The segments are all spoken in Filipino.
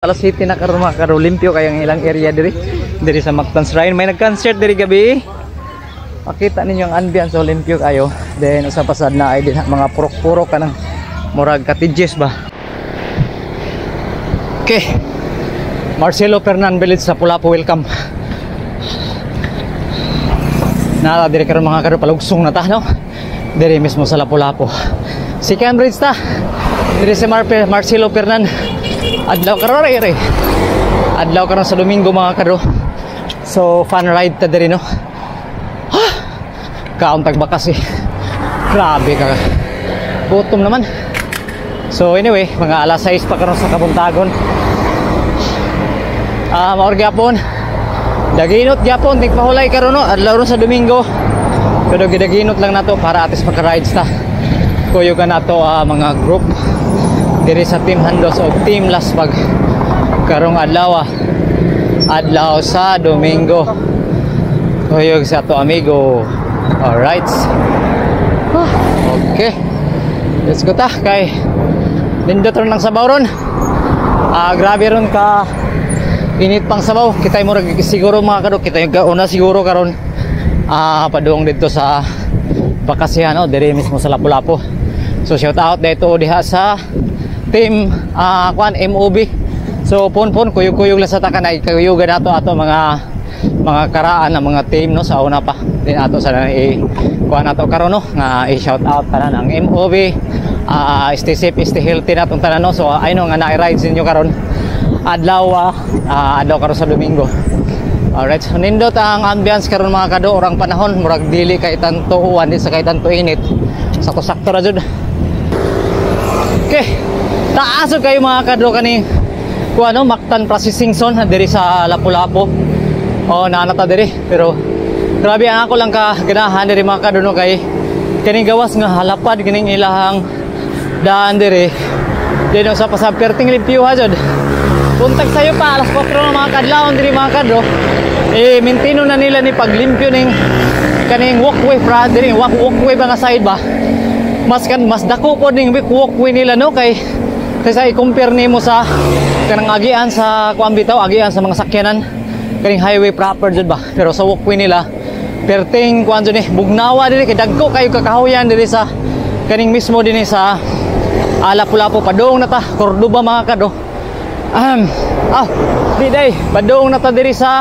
Alas 7 na karon mga karo, limpyo kayang ilang area diri sa Mactan Shrine. May nag-concert diri gabi. Makita ninyo ang ambience, so limpyo kayo. Then usa pasad na ay din mga purok-purok kanang murag cottages ba. Okay. Marcelo Fernan Village sa Pulapo, welcome. Nara diri karon mga karo, palugsong na ta no. Diri mismo sa Lapu-Lapu. Si Cambridge ta. Diri si Marcelo Fernan. Adlaw karon re. Adlaw karon sa Domingo mga karo. So fun ride ta diri no. Kaon tag bakas eh. Grabe ka. Gutom naman. So anyway, mga alas 6 pa karon sa Kabuntagon. Maor gyapon. Daginot gyapon tigpahulay karon no. Adlaw ron sa Domingo. Pero gidaginot lang nato para atis maka-rides ta. Kuyo ka nato mga group diri sa Team Handos o Team Lasbag karong adlaw sa Domingo. Kuyog sa to amigo. Alright. Okay. Let's go ta kay nindot ron lang sabaw ron. Grabe ron ka init pang sabaw. Kita mo siguro mga kado, kita yung una siguro karon padung dito sa bakasyan no, diri mismo sa Lapu-Lapu. So shout out dito diha sa Team MOB. So pon kuyog-kuyog lang sa takan ay kuyugan nato ato mga karaan ng mga team no sa una pa. Din ato sa kuan nato karon no nga i-shout out tanan ang MOB. Stay safe, stay healthy natong tanan no. So ay no nga na-rides ninyo karon adlaw karon sa Domingo. Alright, so nindot ang ambience karon mga kado, orang panahon murag dili kay tanto uwan di sa kay tanto init. Sakto-sakto ra jud. Okay. Taasod kayo mga kadro kani kuan no Mactan Processing Zone diri sa Lapu-Lapu. Naanata diri pero grabe ang ako lang ka ganahan diri mga kadro no kay kining gawas nga halapad kining ilahang daan diri. Dino sa pasaperting limpyo ha jud. Puntag sayo pa alas 4 na mga kadlawon diri mga kadro. Maintaino na nila ni paglimpyo ning kaning walkway fra diri walkway ba nga side ba. Mas dako po ning walkway nila no kay kasi i-compare nimo sa kanang agian sa kuan bitaw, agian sa mga sakyanan kaning highway proper jud ba. Pero sa walkway nila perting kuan jud ni bugnawa diri kay dagko kayo kakahuyan diri sa kaning mismo dinhi sa Lapu-Lapu. Padung na ta Cordoba mga kado. Di day padung na ta diri sa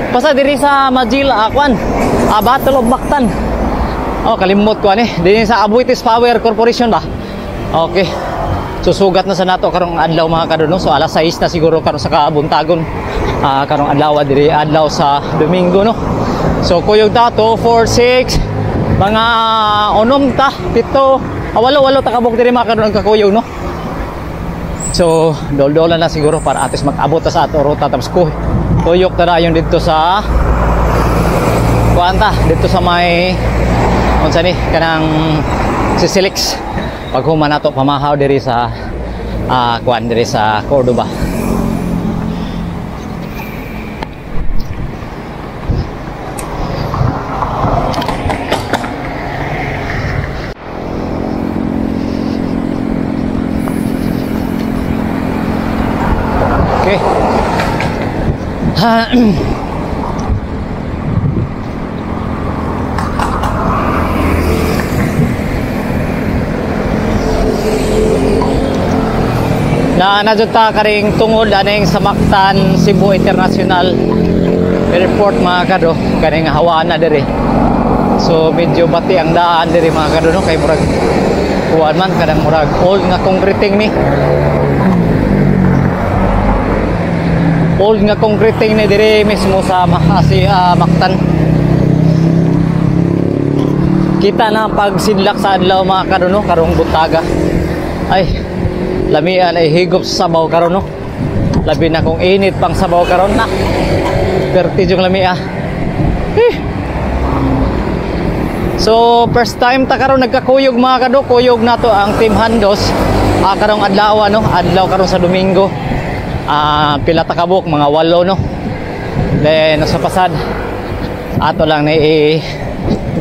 pasa diri sa Majila kuan Battle of Mactan. Kalimot ko ani dinhi sa Abuitis Power Corporation ba. Okay. Susugat na sa nato karong adlaw mga kado no. So alas 6 na siguro karon sa Kabuntagon. Karong adlaw diri adlaw sa Domingo no. So kuyog ta 2, 4, 6 mga onom ta 7 walo ta kabuk diri mga kado nagkakuyog no. So dol-dolan na siguro para atis mag-abot ta sa ato ruta tapos kuyog ta dayon dito sa kuanta dito sa may unsa ni kanang Sisilix. Paghuman nato pamahaw diri sa kuan diri sa Cordoba. Okay. Najud ta karing tungod aning sa Mactan Cebu International Airport mga kado kaning hawaan na diri. So medyo bati ang daan diri mga kado no kay murag kuan man kadang murag old nga concreting ni. Old nga concreting ni diri mismo sa Mactan. Kita na pagsidlak sa adlaw mga kado no karong buntaga. Ay lamian ay higop sa sabaw karon no. Labi na kung init pang sabaw karon na. Perti yung lamia. So first time ta karon nagkakuyog mga kado, kuyog nato ang Team Handos karong adlaw no, adlaw karon sa Domingo. Pila ta kabuk mga 8 no. Then sa pasad ato lang ni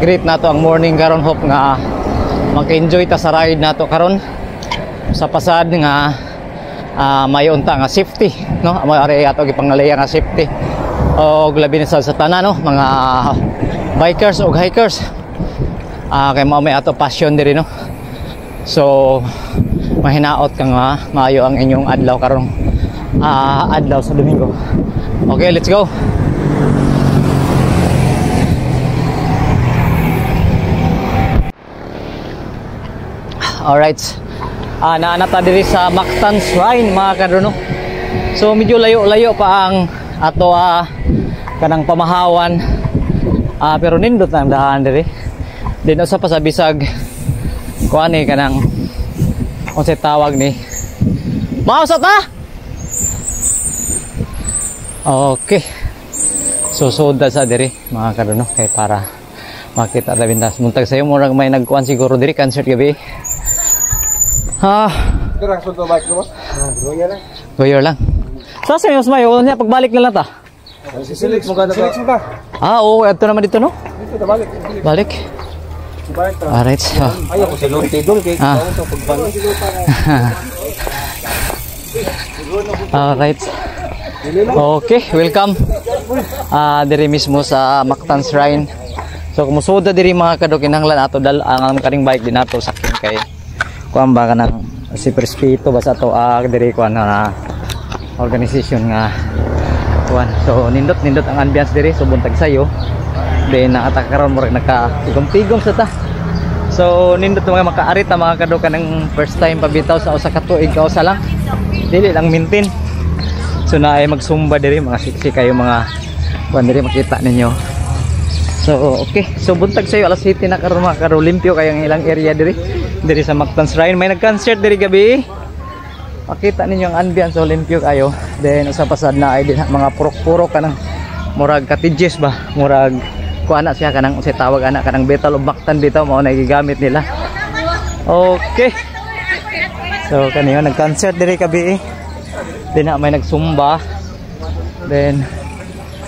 greet nato ang morning karon, hope nga maka-enjoy ta sa ride nato karon. sa pasad nga may unta nga safety, no? May area ato gipangalaya nga safety. O labi na sa tanan, no, mga bikers o hikers. Kay mao may ato passion diri, no. So mahinaot ka nga maayo ang inyong adlaw karong adlaw sa Domingo. Okay, let's go. Alright. Naanata diri sa Mactan Shrine mga kadrono. So medyo layo-layo pa ang ato kanang pamahawan. Pero nindot na ang dahan diri. Dino sa pasabisag kuan ni kanang unsay tawag ni. Mausat na. Okay. So soda sa diri mga kadrono kay para makita ta bintas muntag sayo murag may nagkuan siguro diri concert gabi. Kurang sunto bike mo? Goyer lang. Goyer lang. Sasa yung mayo niya pagbalik na lang ta. Silik mo kada ba? Oo, ito naman dito no. Dito na balik. Balik. Alright. Ayaw ko sa lunti dol kay to pagbalik. Alright. Okay, welcome. Diri mismo sa Mactan Shrine. So kumusuda diri mga kadok kinahanglan ato dal ang kaning bike din nato sakin kay kuan ba kanang si Prespito basta to diri kuan na organization nga kuan. So nindot ang ambiance diri so buntag sayo. Then nakatak karon mo naka-tigom-tigom sa ta. So nindot mga makaarit ta mga kadok kanang first time pabitaw sa usa ka tuig ka usa lang. Dili lang maintain. So naay magsumba diri mga siksi kayo mga kuan diri makita ninyo. So okay, so buntag sayo alas 7 na karon mga kadok limpyo kay ang ilang area diri sa Mactan Shrine. May nag-concert diri gabi. Makita ninyo ang ambience so limpyo kayo. Then usa pasad na ay din mga purok-purok kanang murag cottages ba, murag kuana siya kanang unsay tawag ana kanang Battle of Mactan bitaw mao na gigamit nila. Okay. So kaniyo nag-concert diri gabi. Then may nagsumba. Then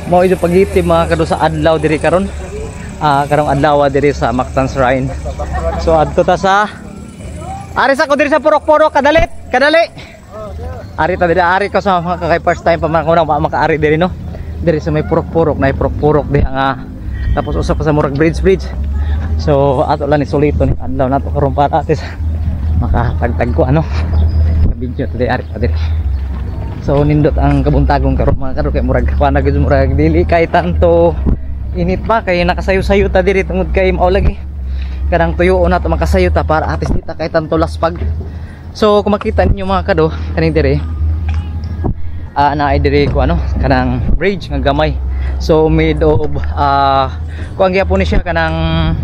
mao ito pagitib mga kado sa adlaw diri karon. Karong adlaw diri sa Mactan Shrine. So adto ta sa ari sa ko diri sa purok-purok kadali. Ari ta diri ko sa mga kay first time pa man ko na makaari diri no. Diri sa may purok-purok na purok-purok di nga tapos usa pa sa murag bridge. So ato lang ni solito ni adlaw nato karon para atis makatagtag ko ano. Video today ari pa diri. So nindot ang kabuntagong karon mga karo kay murag kuan gyud murag dili kay tanto init pa kay nakasayo-sayo ta diri tungod kay mao lagi kanang tuyo na to makasayo ta para atis dita kay tanto laspag. So kung makita ninyo mga kado kaning diri naay diri ko ano kanang bridge nga gamay. So made of kuan gyapon ni siya kanang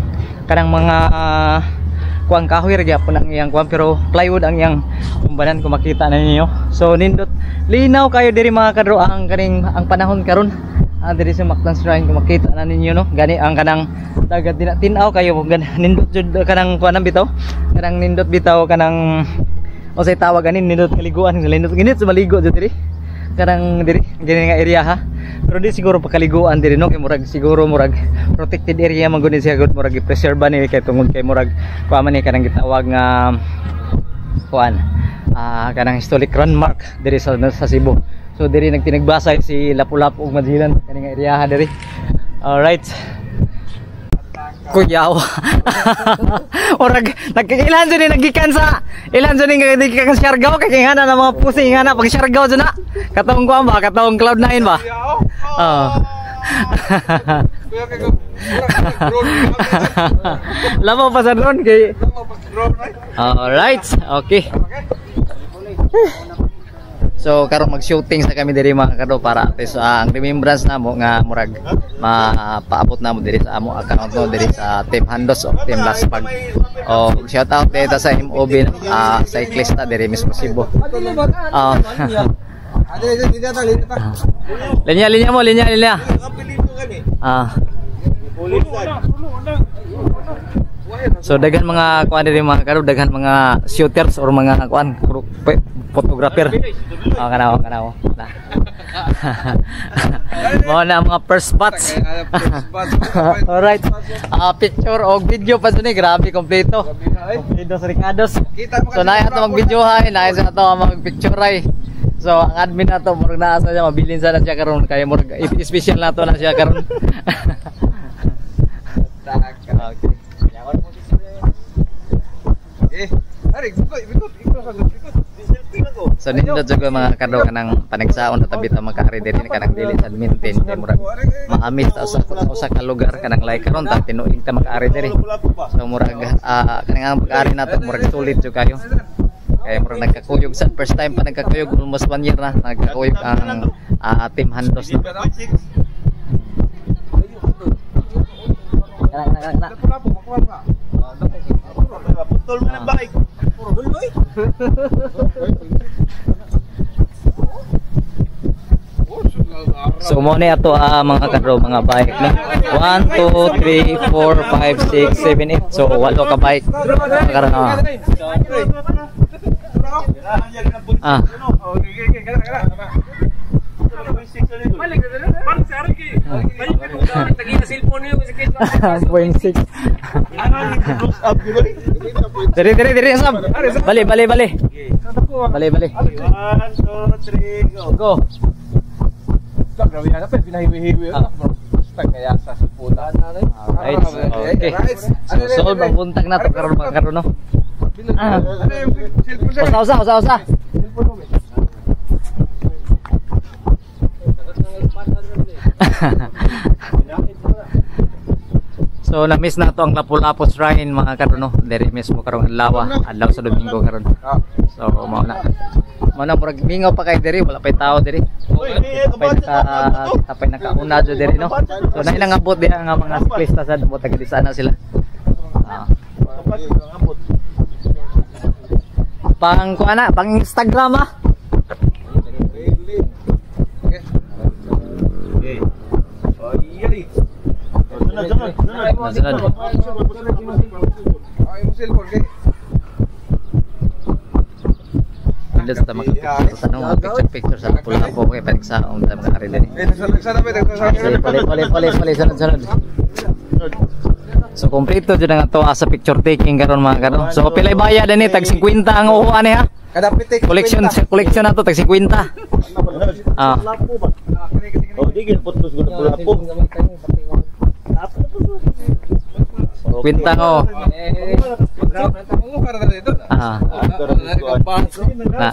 mga kuan kahoy ra gyapon ang iyang kuan pero plywood ang iyang kumbanan kung makita na ninyo. So nindot linaw kayo diri mga kado ang kaning ang panahon karon diri sa Mactan Shrine kung makita na ninyo no gani ang kanang dagat tinaw kayo nindot jud kanang kuan bitaw kanang nindot bitaw kanang o say tawag ganin nindot kaliguan nindot ginit sa maligo jud diri kanang diri gani nga area ha pero di siguro pakaliguan diri no kay murag siguro murag protected area man gud siya gud murag i-preserve ni kay tungod kay murag kuan man ni kanang gitawag nga kuan kanang historic landmark diri sa Cebu. So diri nagtinagbasay si Lapu-Lapu ug Madilan kani nga area ha diri. Alright. Kuyaw. Orag nagkilan jud ni nagikan sa ilan jud ni nagikan sa Siargao kay ngana na mga pusing ngana pag Siargao jud na. Katong kuan ba katong Cloud9 ba? Lama pa sa drone kay. Alright, okay. So karon mag-shooting sa kami diri mga kado para ang remembrance namo nga murag mapaabot namo diri sa amo account no diri sa Team Handos o Team Laspag. O shout out dito sa MOB cyclista diri mismo Cebu. Linya mo. So daghan mga kuan diri mga kado daghan mga shooters or mga kuan photographer. Kanaw. Mo na mga first spots. Alright. Picture o video pa ni grabe kompleto. Kompleto sa Ricardos. So naay ato mag-video hay, naay sa ato mag-picture ay. So ang admin na to murag naa sa siya mabilin sana siya karon kaya murag special na to na siya karon. Okay. So nindot juga mga kado kanang panagsaon na tabi ta makaari diri kanang dili sa maintain kay murag maamis ta usa ka lugar kanang lay karon ta tinuig ta makaari diri. So murag kanang ang pag-ari nato murag sulit jud kayo. Kaya murag nagkakuyog sa first time pa nagkakuyog almost 1 year na nagkakuyog ang team Handos na. So mo ni ato mga kadro mga bike no. 1 2 3 4 5 6 7 8. So walo ka bike. Karon Diri Sam. Bali. Bali. 1 2 3 go. Grabe yan, pero pinahiwi-hiwi yun. Kaya sa siputan na rin. Okay. So, solve ang buntag na ito karon mga karon no. Usa. So na-miss na to ang Lapu-Lapu Shrine mga karon no. Diri mismo karong adlaw sa Domingo karon. So mao na. Mana murag mingaw pa kay diri wala pay tao diri. Tapay nakauna jud diri no. So na ilang abot diha nga mga cyclista sa mo taga di sana sila. Pang kuana, pang Instagram ah. Sunod. Hindi sa makapicture sa tanong picture sa Lapu-Lapu kay panigsaon sa mga ari diri. Pali sunod. So kompleto jud nga to sa picture taking karon mga karon. So pilay bayad ni tag 50 ang uhuan ni ha. Kada pitik collection na to tag 50. Oh, digil putus gud Lapu-Lapu. Kwenta ko. Na.